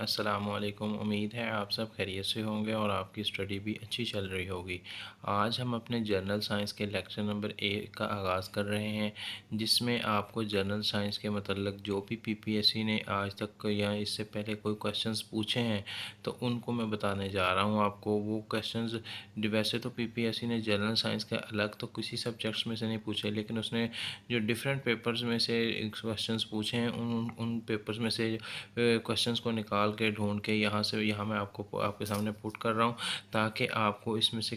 अस्सलामुअलैकुम। उम्मीद है आप सब खैरियत से होंगे और आपकी स्टडी भी अच्छी चल रही होगी। आज हम अपने जनरल साइंस के लेक्चर नंबर 1 का आगाज़ कर रहे हैं, जिसमें आपको जनरल साइंस के मतलब जो भी पीपीएससी ने आज तक या इससे पहले कोई क्वेश्चंस पूछे हैं तो उनको मैं बताने जा रहा हूँ आपको। वो क्वेश्चंस वैसे तो पीपीएससी ने जनरल साइंस के अलग तो किसी सब्जेक्ट्स में से नहीं पूछे, लेकिन उसने जो डिफरेंट पेपर्स में से क्वेश्चंस पूछे हैं उन उन पेपर्स में से क्वेश्चंस को निकाल के ढूंढ के यहाँ मैं आपको आपके सामने पुट कर रहा हूँ, ताकि आपको इसमें से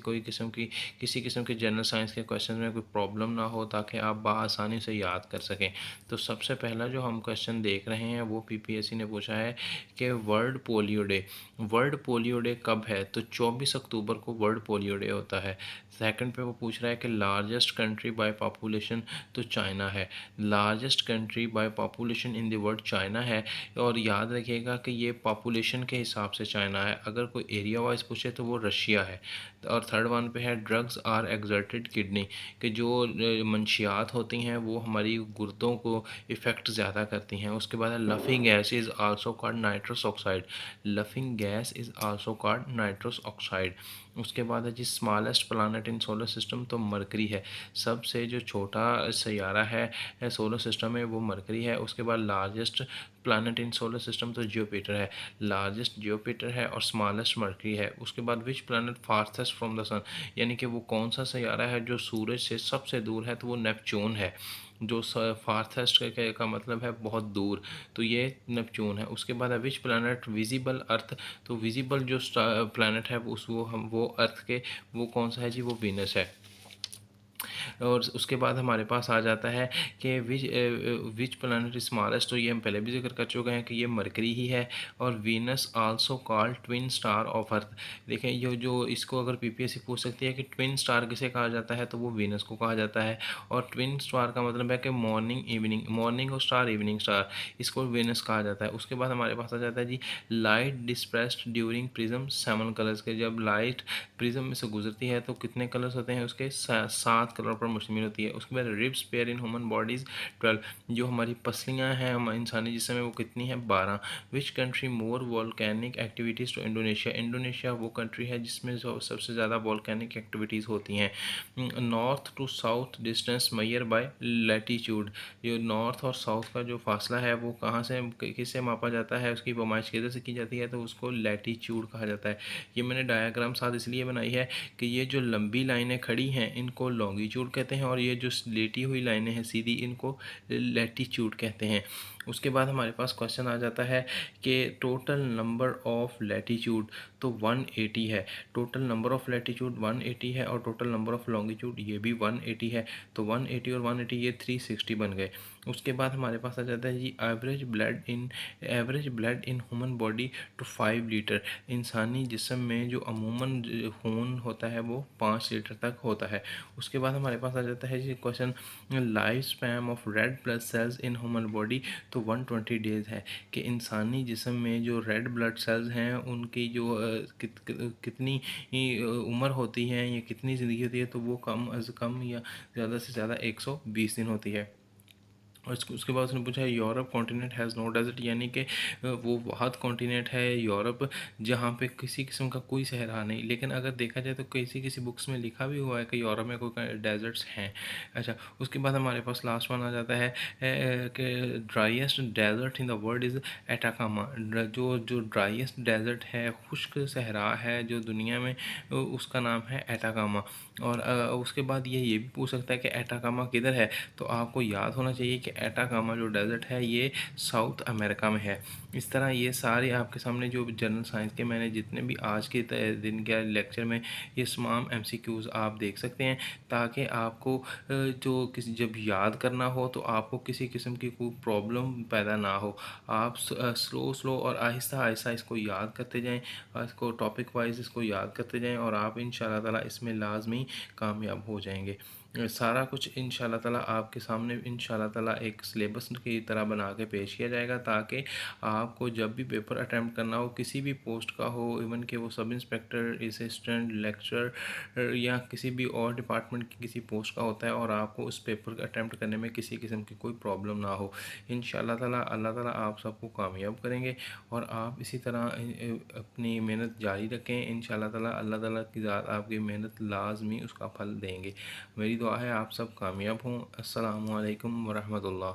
किसी किस्म के जनरल साइंस के क्वेश्चन में कोई प्रॉब्लम ना हो, ताकि आप बआसानी से याद कर सकें। तो सबसे पहला जो हम क्वेश्चन देख रहे हैं वो पीपीएससी ने पूछा है कि वर्ल्ड पोलियो डे कब है? तो 24 अक्टूबर को वर्ल्ड पोलियो डे होता है। सेकंड पे वो पूछ रहा है कि लार्जेस्ट कंट्री बाय पॉपुलेशन, तो चाइना है। Largest country by population in the world China है। और याद रखिएगा कि ये पॉपुलेशन के हिसाब से चाइना है, अगर कोई एरिया वाइज पूछे तो वो रशिया है। और थर्ड वन पे है ड्रग्स आर एक्सर्टेड किडनी, कि जो मंशियात होती हैं वो हमारी गुर्दों को इफ़ेक्ट ज़्यादा करती हैं। उसके बाद है laughing gas is also called nitrous oxide. Laughing gas is also called nitrous oxide. उसके बाद है जी smallest planet in solar system, तो मरकरी है। सबसे जो छोटा सैयारा है सोलर सिस्टम में वो मरकरी है। उसके बाद largest planet in solar system तो जियोपिटर है। लार्जेस्ट जियोपिटर है और स्मॉलेस्ट मरकरी है। उसके बाद विच प्लानट फारथेस्ट फ्रॉम द सन, यानी कि वो कौन सा सैयारा है जो सूरज से सबसे दूर है, तो वो नेपच्यून है। जो फारथेस्ट का मतलब है बहुत दूर, तो ये नेपच्यून है। उसके बाद है विच प्लानट विजिबल अर्थ, तो विजिबल जो प्लानट है वो अर्थ के वो कौन सा है जी, वो वीनस है। और उसके बाद हमारे पास आ जाता है कि विच प्लानट स्मॉलेस्ट, तो ये हम पहले भी जिक्र कर चुके हैं कि ये मरकरी ही है। और Venus also called twin star of earth. देखें ये जो इसको अगर पीपीएससी पूछ सकती है कि ट्विन स्टार किसे कहा जाता है, तो वो वीनस को कहा जाता है। और ट्विन स्टार का मतलब है कि मॉर्निंग और स्टार, इवनिंग स्टार, इसको वीनस कहा जाता है। उसके बाद हमारे पास आ जाता है जी लाइट डिस्प्रेस्ड ड्यूरिंग प्रिज्म 7 कलर्स के। जब लाइट प्रिज्म में से गुजरती है तो कितने कलर्स होते हैं उसके? 7 कलर पर मुश्तमिल होती है। उसके बाद ribs pair in human bodies 12। जो हमारी पसलियाँ हैं हमारे इंसानी जिस्म में वो कितनी है? 12। Which country more volcanic activities to Indonesia, Indonesia वो कंट्री है जिसमें सबसे ज़्यादा वॉल्केनिक एक्टिविटीज़ होती हैं। North to south distance measure by latitude, जो नॉर्थ और साउथ का जो फासला है वो कहाँ से किससे मापा जाता है, उसकी पैमाइश किधर से की जाती है, तो उसको लैटीट्यूड कहा जाता है। ये मैंने डायाग्राम साथ इसलिए बनाई है कि ये जो लंबी लाइनें खड़ी हैं इनको लॉन्गिट्यूड कहते हैं, और ये जो लेटी हुई लाइनें हैं सीधी इनको लैटीट्यूड कहते हैं। उसके बाद हमारे पास क्वेश्चन आ जाता है कि टोटल नंबर ऑफ लैटीट्यूड, तो 180 है। टोटल नंबर ऑफ लैटीट्यूड 180 है और टोटल नंबर ऑफ लॉन्गिट्यूड ये भी 180 है। तो 180 और 180 ये 360 बन गए। उसके बाद हमारे पास आ जाता है जी average blood in human body to 5 litre. इंसानी जिस्म में जो अमूमन खून होता है वो 5 लीटर तक होता है। उसके बाद हमारे पास आ जाता है जी question life span of red blood cells in human body, तो 120 डेज़ है। कि इंसानी जिस्म में जो रेड ब्लड सेल्स हैं उनकी जो कितनी उम्र होती है या कितनी ज़िंदगी होती है, तो वो कम अज़ कम या ज़्यादा से ज़्यादा 120 दिन होती है। और उसके बाद उसने पूछा है Europe continent has no desert, यानी कि वो बहुत कॉन्टिनेंट है यूरोप जहाँ पे किसी किस्म का कोई सहरा नहीं। लेकिन अगर देखा जाए तो किसी बुक्स में लिखा भी हुआ है कि यूरोप में कोई डेजर्ट्स हैं। अच्छा, उसके बाद हमारे पास लास्ट वन आ जाता है कि driest desert in the world is Atacama. जो ड्राइएस्ट डेजर्ट है, खुश्क सहरा है जो दुनिया में, उसका नाम है एटाकामा। और उसके बाद ये भी पूछ सकता है कि एटाकामा किधर है, तो आपको याद होना चाहिए कि एटाकामा जो डेजर्ट है ये साउथ अमेरिका में है। इस तरह ये सारे आपके सामने जो जनरल साइंस के मैंने जितने भी आज के दिन के लेक्चर में ये तमाम एमसीक्यूज़ आप देख सकते हैं, ताकि आपको जो किसी जब याद करना हो तो आपको किसी किस्म की कोई प्रॉब्लम पैदा ना हो। आप स्लो और आहिस्ता आहिस्ता इसको याद करते जाएँ, इसको टॉपिक वाइज इसको याद करते जाएँ और आप इंशाल्लाह ताला इसमें लाजमी कामयाब हो जाएंगे। सारा कुछ इंशाल्लाह ताला आपके सामने इंशाल्लाह ताला एक सिलेबस की तरह बना के पेश किया जाएगा, ताकि आपको जब भी पेपर अटैम्प्ट करना हो, किसी भी पोस्ट का हो, इवन कि वो सब इंस्पेक्टर, असिस्टेंट, लेक्चरर या किसी भी और डिपार्टमेंट की किसी पोस्ट का होता है, और आपको उस पेपर अटैम्प्ट करने में किसी किस्म की कोई प्रॉब्लम ना हो। इंशाल्लाह ताला अल्लाह ताला आप सबको कामयाब करेंगे, और आप इसी तरह अपनी मेहनत जारी रखें। इंशाल्लाह ताला अल्लाह ताला की ज़ात आपकी मेहनत लाजमी उसका फल देंगे। मेरी दुआ है आप सब कामयाब हों। अस्सलामु अलैकुम वरहमतुल्लाह।